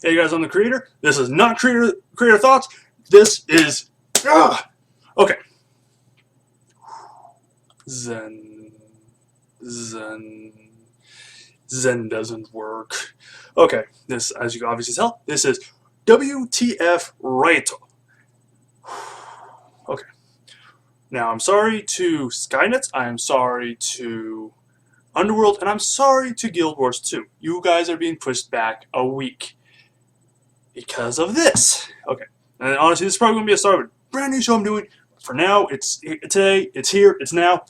Hey guys, I'm the creator. This is not creator thoughts. This is okay. Zen doesn't work. Okay, this, as you can obviously tell, this is WTF RITO. Okay. Now I'm sorry to Skynet. I am sorry to Underworld, and I'm sorry to Guild Wars 2. You guys are being pushed back a week because of this. Okay, and honestly, this is probably going to be a start of a brand new show I'm doing. For now, it's today, it's here, it's now.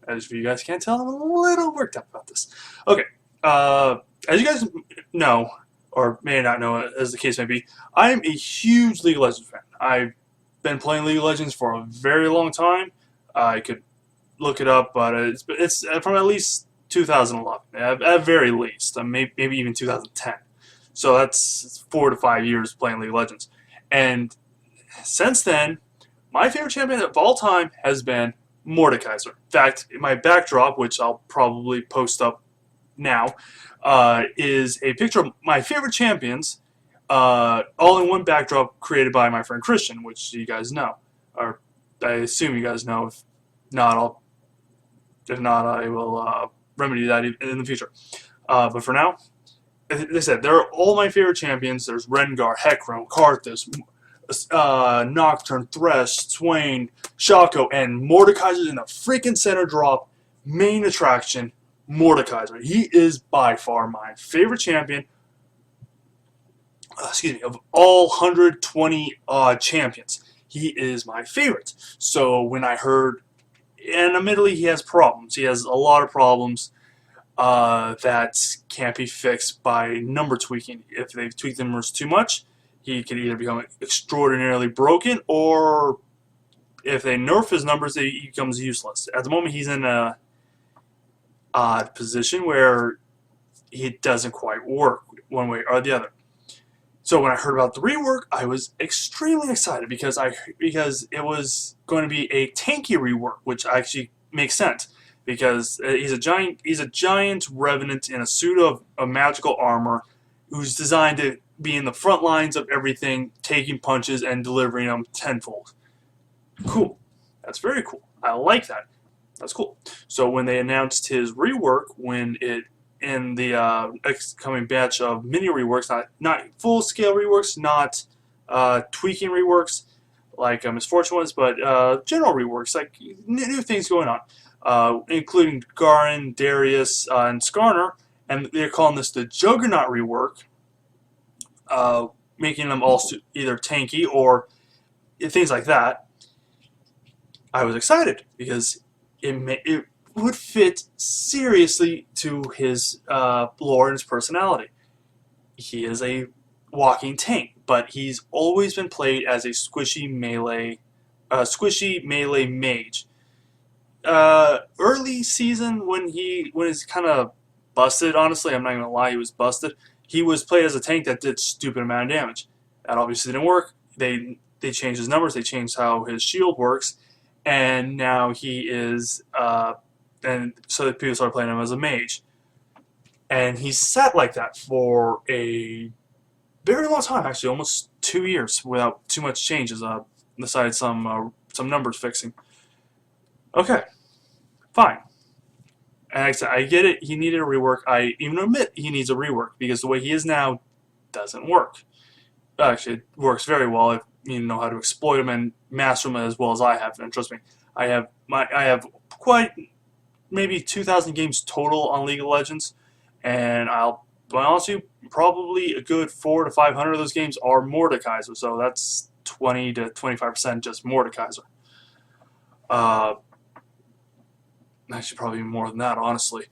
As you guys can't tell, I'm a little worked up about this. Okay, as you guys know, or may not know, as the case may be, I'm a huge League of Legends fan. I've been playing League of Legends for a very long time. I could look it up, but it's from at least 2011, at very least, maybe even 2010. So that's 4 to 5 years playing League of Legends. And since then, my favorite champion of all time has been Mordekaiser. In fact, my backdrop, which I'll probably post up now, is a picture of my favorite champions, all in one backdrop created by my friend Christian, which you guys know. Or I assume you guys know. If not, I will remedy that in the future. But for now, as I said, they're all my favorite champions. There's Rengar, Hecarim, Karthus, Nocturne, Thresh, Swain, Shaco, and Mordekaiser's in the freaking center drop. Main attraction, Mordekaiser. He is by far my favorite champion. Of all 120 champions, he is my favorite. So when I heard, and admittedly he has problems. He has a lot of problems that can't be fixed by number tweaking. If they've tweaked the numbers too much, he can either become extraordinarily broken, or if they nerf his numbers, he becomes useless. At the moment, he's in a odd position where he doesn't quite work one way or the other. So when I heard about the rework, I was extremely excited because it was going to be a tanky rework, which actually makes sense because he's a giant revenant in a suit of magical armor who's designed to be in the front lines of everything, taking punches and delivering them tenfold. Cool. That's very cool. I like that. That's cool. So when they announced his rework, in the upcoming batch of mini reworks, not full-scale reworks, not tweaking reworks like Misfortune was, but general reworks, like new things going on, including Garen, Darius, and Skarner, and they're calling this the Juggernaut rework, making them all either tanky or things like that. I was excited because it would fit seriously to his lore and his personality. He is a walking tank, but he's always been played as a squishy melee mage. Early season when he's kind of busted, honestly, I'm not gonna lie, he was busted. He was played as a tank that did stupid amount of damage. That obviously didn't work. They changed his numbers. They changed how his shield works, and now he is. And so people started playing him as a mage. And he sat like that for a very long time, actually, almost 2 years without too much changes, besides some numbers fixing. Okay, fine. And like I said, I get it, he needed a rework. I even admit he needs a rework, because the way he is now doesn't work. Actually, it works very well if you know how to exploit him and master him as well as I have. And trust me, I have quite maybe 2,000 games total on League of Legends, and I'll be honest with you, probably a good 400 to 500 of those games are Mordekaiser, so that's 20 to 25% just Mordekaiser. Actually, probably more than that, honestly.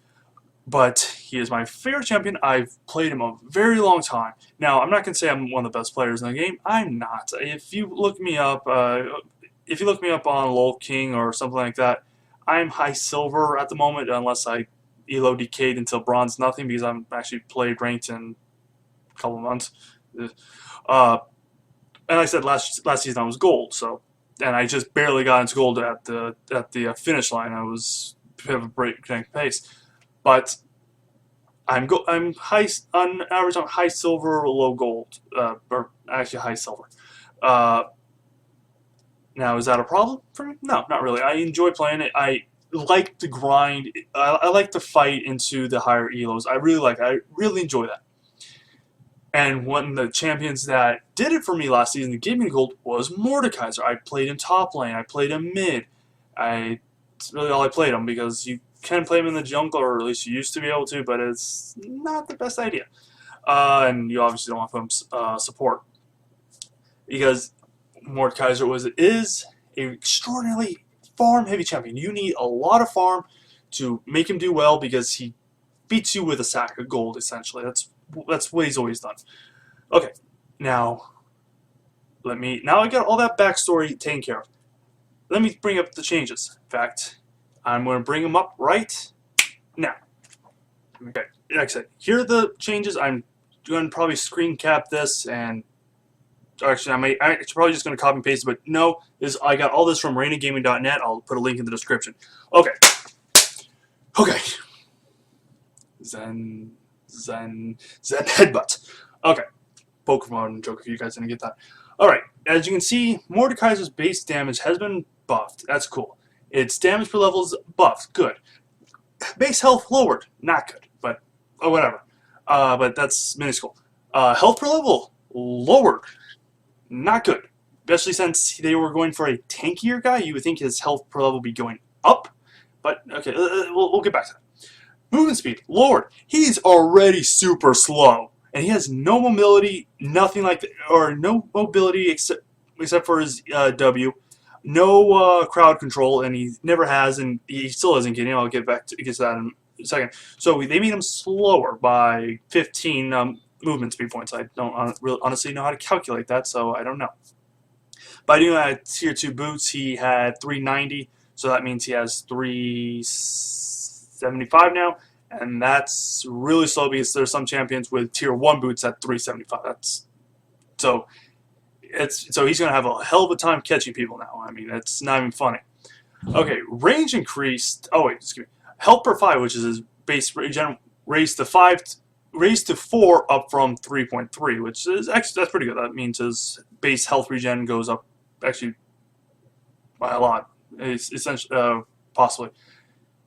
But he is my favorite champion. I've played him a very long time. Now, I'm not going to say I'm one of the best players in the game. I'm not. If you look me up on LoL King or something like that, I'm high silver at the moment, unless I elo decayed until bronze nothing, because I'm actually played ranked in a couple of months. And like I said, last season I was gold, so, and I just barely got into gold at the finish line. I was a bit of a breakneck pace, but I'm high on average on high silver, low gold, or actually high silver. Uh, Now, is that a problem for me? No, not really. I enjoy playing it. I like to grind. I like to fight into the higher elos. I really enjoy that. And one of the champions that did it for me last season that gave me the gold was Mordekaiser. I played in top lane. I played in mid. It's really all I played him because you can play him in the jungle, or at least you used to be able to, but it's not the best idea. And you obviously don't want to put him support because Mordekaiser is an extraordinarily farm-heavy champion. You need a lot of farm to make him do well because he beats you with a sack of gold, essentially. That's what he's always done. Okay, now I got all that backstory taken care of. Let me bring up the changes. In fact, I'm going to bring them up right now. Okay, like I said, here are the changes. I'm going to probably screen cap this, and actually, I'm probably just going to copy and paste it, but no, I got all this from RainaGaming.net. I'll put a link in the description. Okay. Zen Headbutt. Okay. Pokemon joke if you guys didn't get that. Alright, as you can see, Mordekaiser's base damage has been buffed. That's cool. Its damage per level is buffed. Good. Base health lowered. Not good, but whatever. But that's minuscule. Health per level lowered. Not good. Especially since they were going for a tankier guy. You would think his health per level would be going up. But, okay, we'll get back to that. Movement speed, lowered. He's already super slow. And he has no mobility, nothing like that, or no mobility except for his W. No crowd control, and he never has, and he still isn't getting. I'll get to that in a second. So they made him slower by 15 movement speed points. I don't really honestly know how to calculate that, so I don't know. By doing that tier 2 boots, he had 390, so that means he has 375 now, and that's really slow because there's some champions with tier 1 boots at 375. So he's going to have a hell of a time catching people now. I mean, it's not even funny. Okay, range increased. Oh wait, excuse me. Health per 5, which is his base regen, raised to 4 up from 3.3, which is actually that's pretty good. That means his base health regen goes up actually by a lot. It's essentially possibly.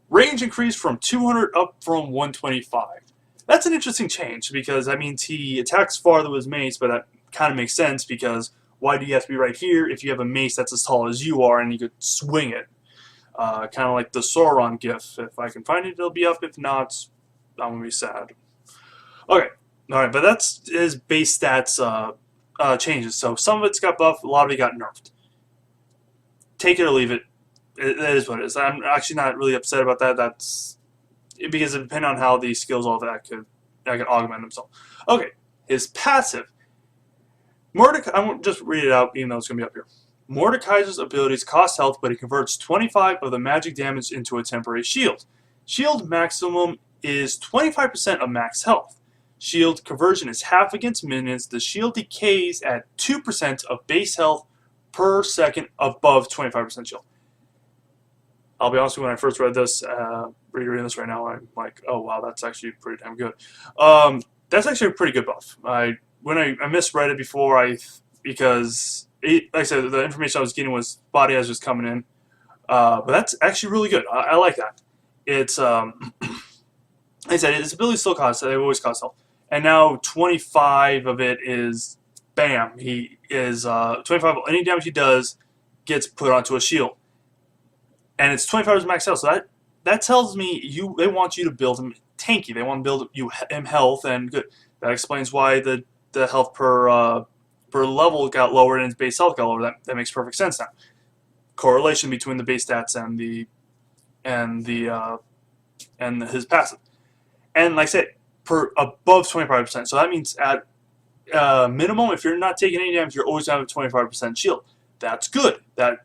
Range increased from 200 up from 125. That's an interesting change because that means he attacks farther with his mace, but that kind of makes sense because why do you have to be right here if you have a mace that's as tall as you are and you could swing it? Kind of like the Sauron gif. If I can find it, it'll be up. If not, I'm going to be sad. Okay. Alright, but that's his base stats changes. So some of it's got buffed, a lot of it got nerfed. Take it or leave it. It is what it is. I'm actually not really upset about that. That's because it depends on how the skills, all that could augment themselves. Okay, his passive. I won't just read it out, even though it's going to be up here. Mordekaiser's abilities cost health, but it converts 25 of the magic damage into a temporary shield. Shield maximum is 25% of max health. Shield conversion is half against minions. The shield decays at 2% of base health per second above 25% shield. I'll be honest with you, when I first read this, reading this right now, I'm like, oh wow, that's actually pretty damn good. That's actually a pretty good buff. When I misread it before, because like I said, the information I was getting was body as just coming in, but that's actually really good. I like that. It's like I said, his ability still costs. They always cost health, and now 25 of it is bam. He is 25. Any damage he does gets put onto a shield. And it's 25 as max health, so that tells me they want you to build him tanky. They want to build him health and good. That explains why the health per level got lower and his base health got lower. That makes perfect sense now. Correlation between the base stats and his passive. And like I said, above 25%. So that means at minimum, if you're not taking any damage, you're always going to have a 25% shield. That's good. That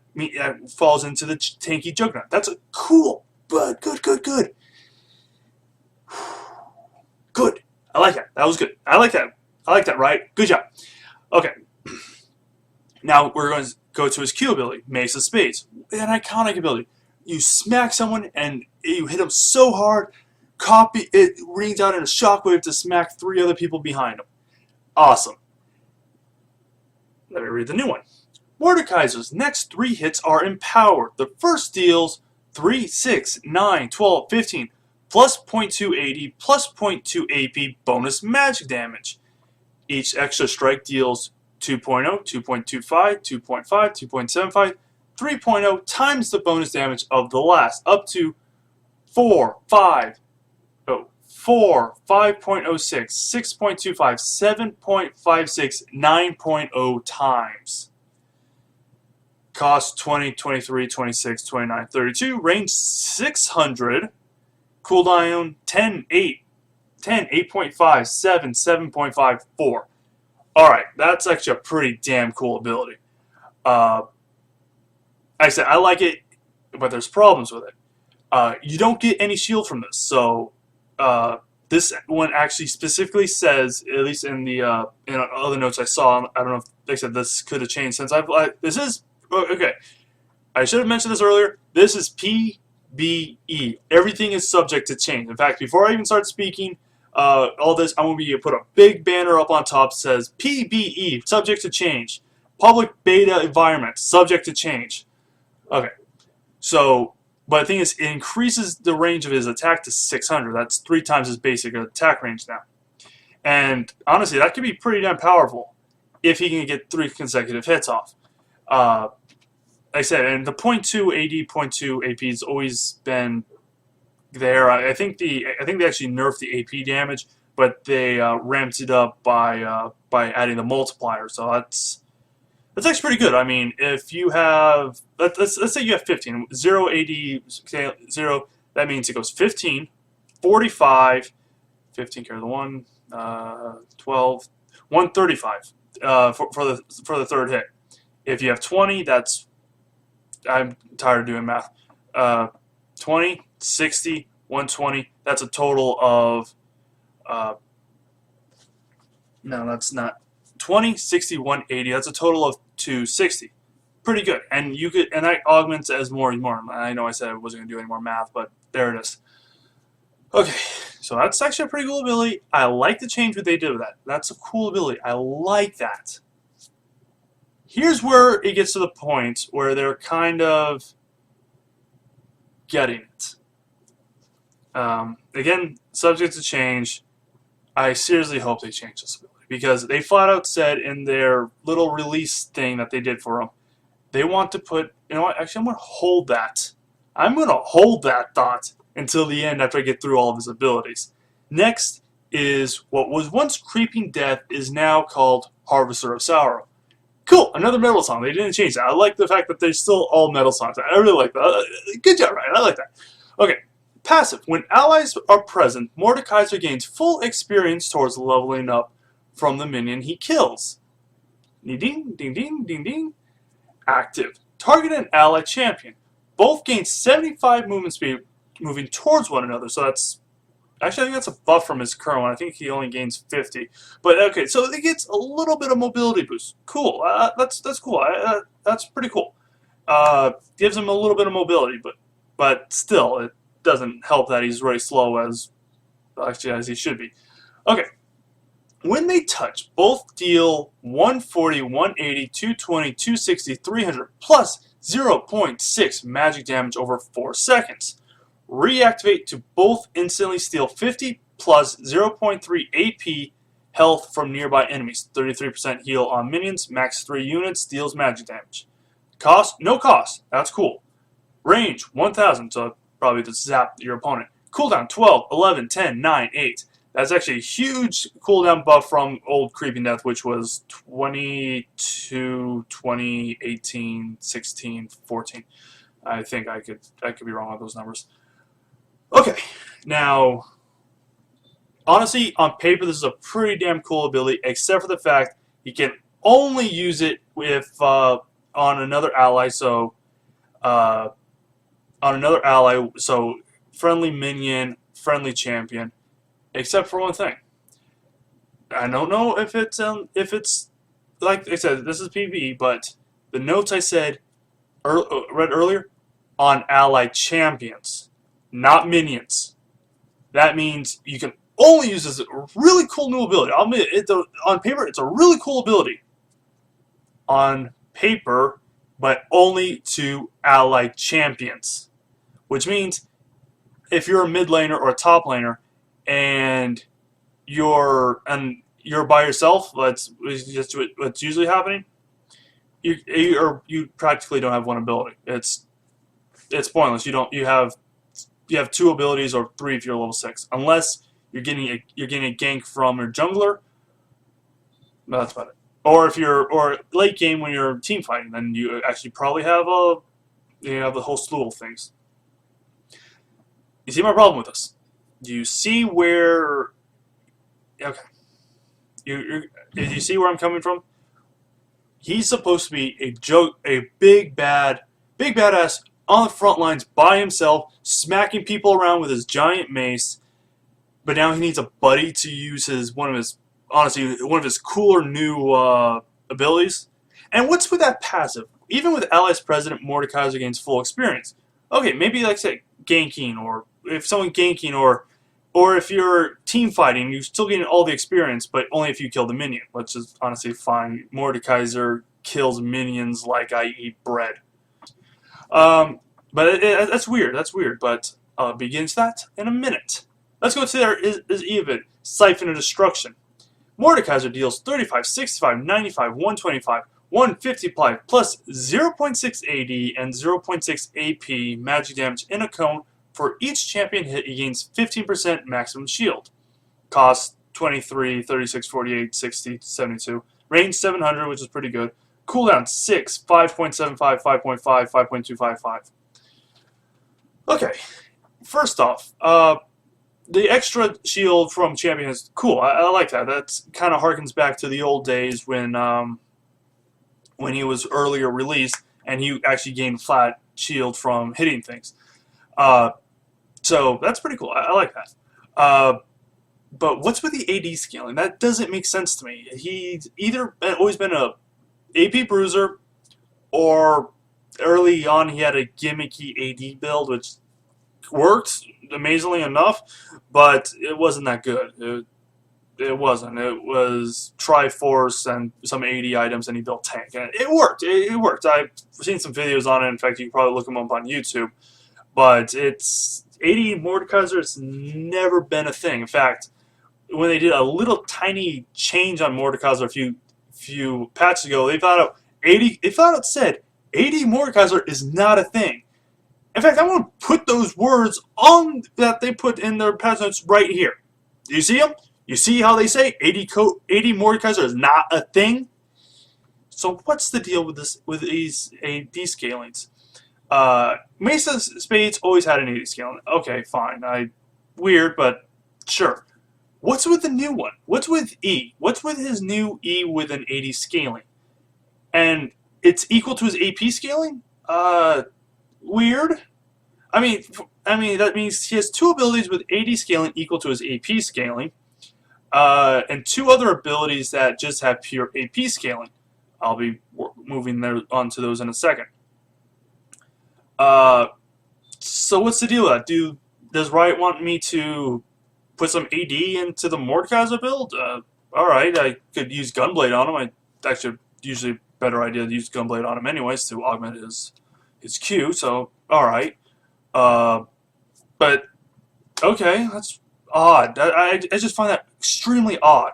falls into the tanky juggernaut. That's cool. But good. Good. I like that. That was good. I like that, right? Good job. Okay. Now we're going to go to his Q ability, Mace of Spades. An iconic ability. You smack someone and you hit them so hard, copy it rings out in a shockwave to smack 3 other people behind him. Awesome. Let me read the new one. Mordekaiser's next 3 hits are empowered. The first deals 3, 6, 9, 12, 15, plus 0.2 AD, plus 0.2 AP bonus magic damage. Each extra strike deals 2.0, 2.25, 2.5, 2.75, 3.0 times the bonus damage of the last, up to 4, 5, 5.06, 6.25, 7.56, 9.0 times. Cost 20, 23, 26, 29, 32. Range 600. Cooldown 10, 8, 10, 8.5, 7, 7.5, 4. Alright, that's actually a pretty damn cool ability. Like I said, I like it, but there's problems with it. You don't get any shield from this, so this one actually specifically says, at least in the in other notes I saw, I don't know if they said this could have changed since this is okay. I should have mentioned this earlier. This is PBE. Everything is subject to change. In fact, before I even start speaking all this, I'm going to put a big banner up on top that says PBE, subject to change. Public beta environment, subject to change. Okay, so, but the thing is, it increases the range of his attack to 600. That's 3 times his basic attack range now. And honestly, that could be pretty damn powerful if he can get 3 consecutive hits off. Like I said, and the 0.2 AD, 0.2 AP has always been there. I think they actually nerfed the AP damage, but they ramped it up by adding the multiplier. So that's actually pretty good. I mean, if you have let's say you have 15, 0 AD, 0, that means it goes 15, 45, 15 carry the 1, 12, 135 for the third hit. If you have 20, that's, I'm tired of doing math. 20, 60, 120. That's a total of no, that's not 20, 60, 180. That's a total of 260. Pretty good. And you could, and that augments as more and more. I know I said I wasn't gonna do any more math, but there it is. Okay, so that's actually a pretty cool ability. I like the change what they did with that. That's a cool ability. I like that. Here's where it gets to the point where they're kind of getting it. Again, subject to change. I seriously hope they change this ability because they flat out said in their little release thing that they did for them, they want to put, you know what, actually I'm going to hold that. I'm going to hold that thought until the end after I get through all of his abilities. Next is what was once Creeping Death is now called Harvester of Sauron. Cool, another metal song. They didn't change that. I like the fact that they're still all metal songs. I really like that. Good job, Ryan. I like that. Okay, passive. When allies are present, Mordekaiser gains full experience towards leveling up from the minion he kills. Ding, ding, ding, ding, ding, ding. Active. Target an ally champion. Both gain 75 movement speed moving towards one another. So that's, actually I think that's a buff from his current one. I think he only gains 50. But okay, so it gets a little bit of mobility boost. Cool. That's cool. That's pretty cool. Gives him a little bit of mobility, but still, it doesn't help that he's very slow as he should be. Okay. When they touch, both deal 140, 180, 220, 260, 300 plus 0.6 magic damage over 4 seconds. Reactivate to both instantly steal 50 plus 0.3 AP health from nearby enemies. 33% heal on minions, max 3 units, deals magic damage. Cost? No cost. That's cool. Range? 1000, so probably to zap your opponent. Cooldown? 12, 11, 10, 9, 8. That's actually a huge cooldown buff from old Creeping Death, which was 22, 20, 18, 16, 14. I think I could be wrong on those numbers. Okay, now, honestly, on paper, this is a pretty damn cool ability, except for the fact you can only use it if on another ally. So, friendly minion, friendly champion, except for one thing. I don't know if it's like I said, this is PvE, but the notes I said read earlier on allied champions. Not minions. that means you can only use this really cool new ability. I'll admit, on paper, it's a really cool ability. On paper, but only to allied champions. Which means if you're a mid laner or a top laner and you're by yourself, that's just what's usually happening. You practically don't have one ability. It's pointless. You have two abilities or three if you're level 6, unless you're getting a gank from your jungler. No, that's about it. Or if you're late game when you're team fighting, then you actually probably have a whole slew of things. You see my problem with this? Do you see where? Okay. You see where I'm coming from? He's supposed to be a big badass on the front lines by himself, smacking people around with his giant mace. But now he needs a buddy to use one of his cooler new abilities. And what's with that passive? Even with Allies President, Mordekaiser gains full experience. Okay, maybe like say ganking, or if someone ganking, or if you're team fighting, you're still getting all the experience, but only if you kill the minion, which is honestly fine. Mordekaiser kills minions like I eat bread. But that's weird. That's weird. But begins that in a minute. Let's go to his Evid, Siphon of Destruction. Mordekaiser deals 35, 65, 95, 125, 155 plus 0.6 AD and 0.6 AP magic damage in a cone. For each champion hit, he gains 15% maximum shield. Cost 23, 36, 48, 60, 72. Range 700, which is pretty good. Cooldown 6, 5.75, 5.5, 5.255. Okay, first off, the extra shield from champion is cool. I like that. That kind of harkens back to the old days when he was earlier released and he actually gained flat shield from hitting things. So that's pretty cool. I like that. But what's with the AD scaling? That doesn't make sense to me. He's either always been a AP bruiser, or early on he had a gimmicky AD build, which worked amazingly enough, but it wasn't that good. It wasn't. It was Triforce and some AD items, and he built tank, and it worked. It worked. I've seen some videos on it. In fact, you can probably look them up on YouTube. But it's AD Mordekaiser has never been a thing. In fact, when they did a little tiny change on Mordekaiser a few patches ago, they found out it said AD Mordekaiser is not a thing. In fact, I want to put those words on that they put in their patch notes right here. Do you see them? You see how they say AD Mordekaiser is not a thing? So what's the deal with these AD scalings? Mesa Spades always had an 80 scaling. Okay, fine. Weird, but sure. What's with the new one? What's with E? What's with his new E with an 80 scaling? And it's equal to his AP scaling? Weird. I mean that means he has two abilities with 80 scaling equal to his AP scaling, and two other abilities that just have pure AP scaling. I'll be moving onto those in a second. So what's the deal with that? Does Riot want me to put some AD into the Mordekaiser build? Alright, I could use Gunblade on him. Actually, usually a better idea to use Gunblade on him anyways to augment his Q, so alright. But, okay, that's odd. I just find that extremely odd.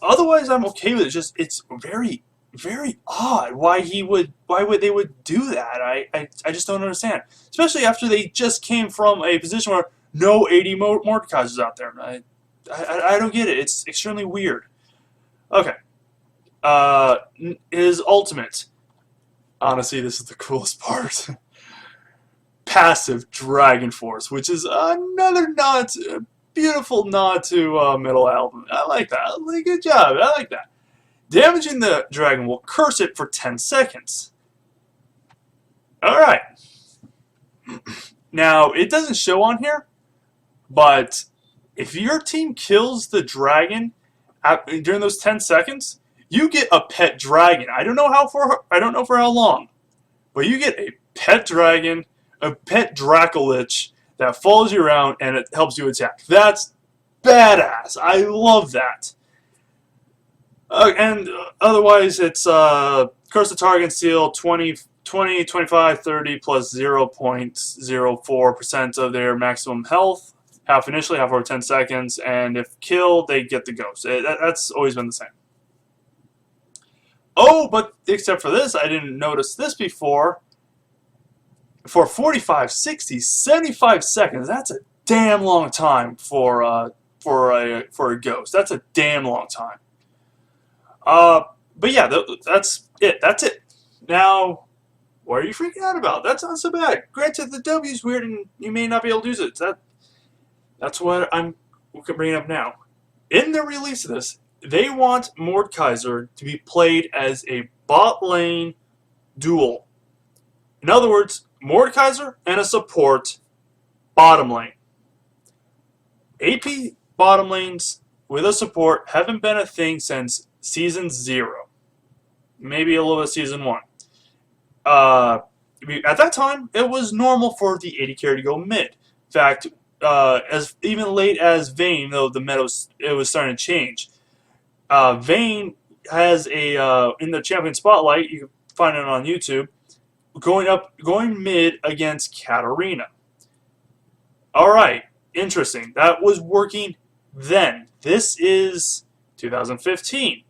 Otherwise, I'm okay with it. It's very, very odd why they would do that. I just don't understand. Especially after they just came from a position where no AD Mordekaisers out there. I don't get it. It's extremely weird. Okay. His ultimate. Honestly, this is the coolest part. Passive Dragon Force, which is another beautiful nod to Metal Album. I like that. Good job. I like that. Damaging the dragon will curse it for 10 seconds. Alright. Now, it doesn't show on here, but if your team kills the dragon during those 10 seconds, you get a pet dragon. I don't know for how long, but you get a pet dragon, a pet Dracolich that follows you around and it helps you attack. That's badass. I love that. And otherwise, it's curse the target and steal 20, 25, 30 plus 0.04% of their maximum health. Half initially, half over 10 seconds. And if killed, they get the ghost. That's always been the same. Oh, but except for this, I didn't notice this before. For 45, 60, 75 seconds, that's a damn long time for a ghost. That's a damn long time. But yeah, that's it. That's it. Now, what are you freaking out about? That's not so bad. Granted, the W's weird and you may not be able to use it. That's what I'm bringing up now. In the release of this, they want Mordekaiser to be played as a bot lane duel. In other words, Mordekaiser and a support bottom lane. AP bottom lanes with a support haven't been a thing since Season 0. Maybe a little bit of Season 1. At that time, it was normal for the AD carry to go mid. In fact, as even late as Vayne, though the meta it was starting to change. Vayne has a in the champion spotlight. You can find it on YouTube. Going mid against Katarina. All right, interesting. That was working then. This is 2015.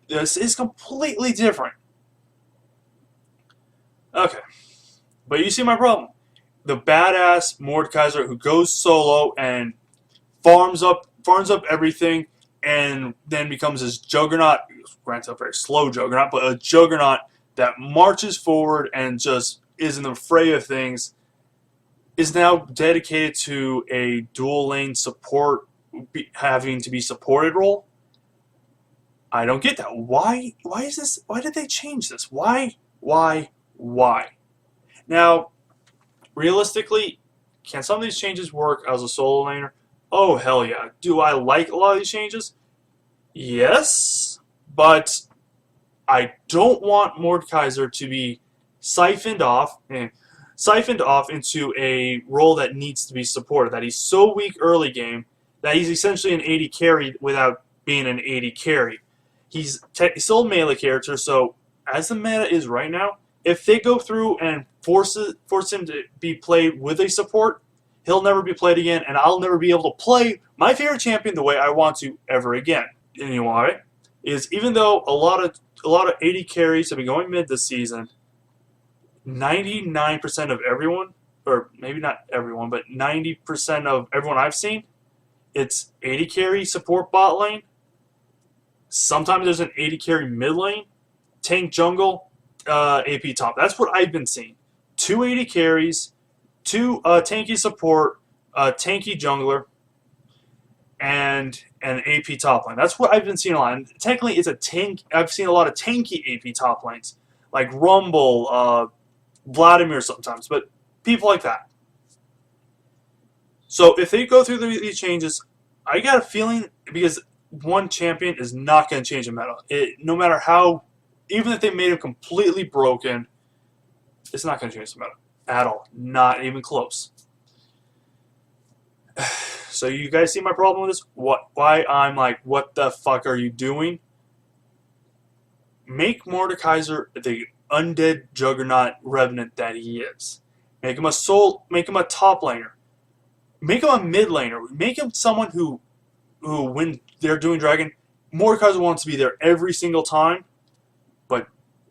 This is completely different. Okay, but you see my problem. The badass Mordekaiser who goes solo and farms up everything, and then becomes this juggernaut. Granted, a very slow juggernaut, but a juggernaut that marches forward and just is in the fray of things. Is now dedicated to a dual lane support, having to be supported role. I don't get that. Why is this? Why did they change this? Why? Now, realistically, can some of these changes work as a solo laner? Oh, hell yeah. Do I like a lot of these changes? Yes, but I don't want Mordekaiser to be siphoned off into a role that needs to be supported. That he's so weak early game that he's essentially an AD carry without being an AD carry. He's still a melee character, so as the meta is right now, if they go through and force him to be played with a support, he'll never be played again, and I'll never be able to play my favorite champion the way I want to ever again. And you know why? Is even though a lot of AD carries have been going mid this season, 99% of everyone, or maybe not everyone, but 90% of everyone I've seen, it's AD carry support bot lane. Sometimes there's an AD carry mid lane, tank jungle, AP top. That's what I've been seeing. 2 AD carries, 2 tanky support, tanky jungler, and an AP top lane. That's what I've been seeing a lot. And technically, it's a tank. I've seen a lot of tanky AP top lanes, like Rumble, Vladimir sometimes, but people like that. So if they go through these changes, I got a feeling, because one champion is not going to change the meta. No matter how, even if they made him completely broken, it's not going to change the meta at all. Not even close. So you guys see my problem with this? Why I'm like, what the fuck are you doing? Make Mordekaiser the undead juggernaut revenant that he is. Make him a top laner. Make him a mid laner. Make him someone who when they're doing dragon, Mordekaiser wants to be there every single time, but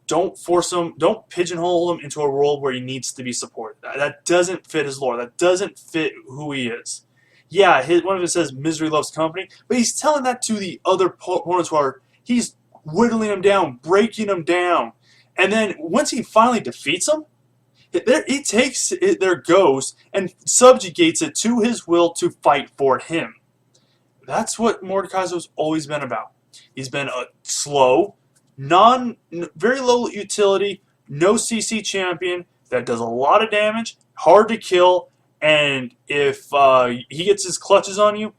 don't force him, don't pigeonhole him into a role where he needs to be supported. That doesn't fit his lore. That doesn't fit who he is. Yeah, one of it says misery loves company, but he's telling that to the other opponents where he's whittling them down, breaking them down. And then once he finally defeats them, he takes their ghost and subjugates it to his will to fight for him. That's what Mordekaiser's always been about. He's been a slow, very low utility, no CC champion that does a lot of damage, hard to kill, and if he gets his clutches on you,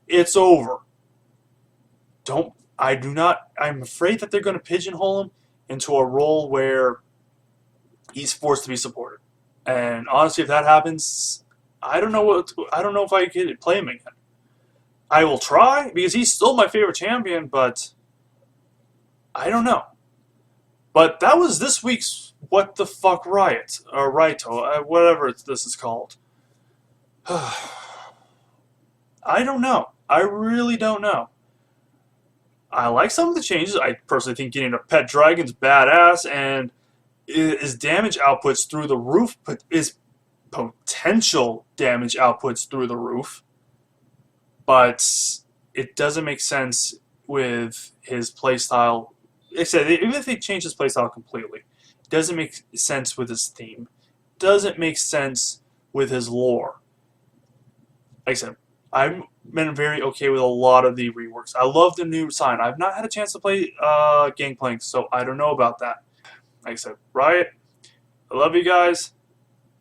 it's over. I'm afraid that they're going to pigeonhole him into a role where he's forced to be supported. And honestly, if that happens, I don't know if I could play him again. I will try because he's still my favorite champion, but I don't know. But that was this week's What the Fuck Riot or Rito, whatever this is called. I don't know. I really don't know. I like some of the changes. I personally think getting a pet dragon's badass, and his damage outputs through the roof, but his potential damage outputs through the roof. But it doesn't make sense with his playstyle. Like I said, even if they change his playstyle completely, it doesn't make sense with his theme. It doesn't make sense with his lore. Like I said, I've been very okay with a lot of the reworks. I love the new sign. I've not had a chance to play Gangplank, so I don't know about that. Like I said, Riot, I love you guys.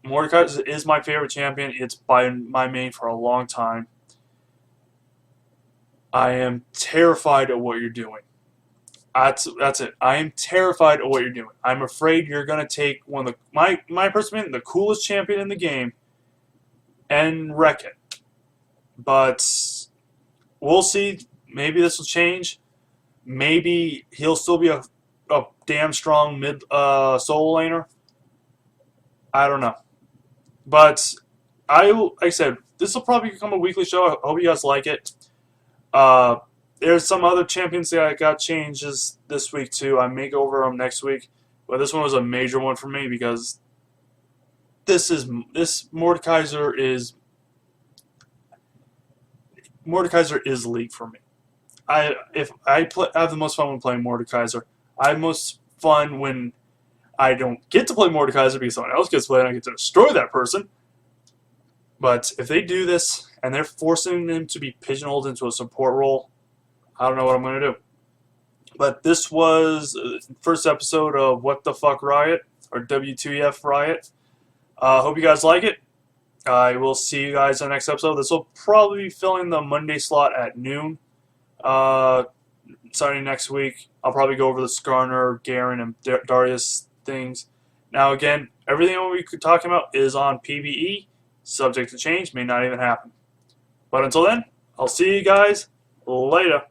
Mordekaiser is my favorite champion. It's by my main for a long time. I am terrified of what you're doing. That's it. I am terrified of what you're doing. I'm afraid you're gonna take one of my personal opinion, the coolest champion in the game, and wreck it. But we'll see. Maybe this will change. Maybe he'll still be a damn strong mid solo laner. I don't know. But like I said, this will probably become a weekly show. I hope you guys like it. There's some other champions that got changes this week too. I may go over them next week, but this one was a major one for me because this Mordekaiser is league for me. I have the most fun when playing Mordekaiser. I have most fun when I don't get to play Mordekaiser because someone else gets to play and I get to destroy that person. But if they do this and they're forcing him to be pigeonholed into a support role, I don't know what I'm going to do. But this was the first episode of What the Fuck Riot, or WTF Riot. Hope you guys like it. I will see you guys in the next episode. This will probably be filling the Monday slot at noon. Starting next week, I'll probably go over the Skarner, Garen, and Darius things. Now, again, everything we could talk about is on PvE. Subject to change, may not even happen. But until then, I'll see you guys later.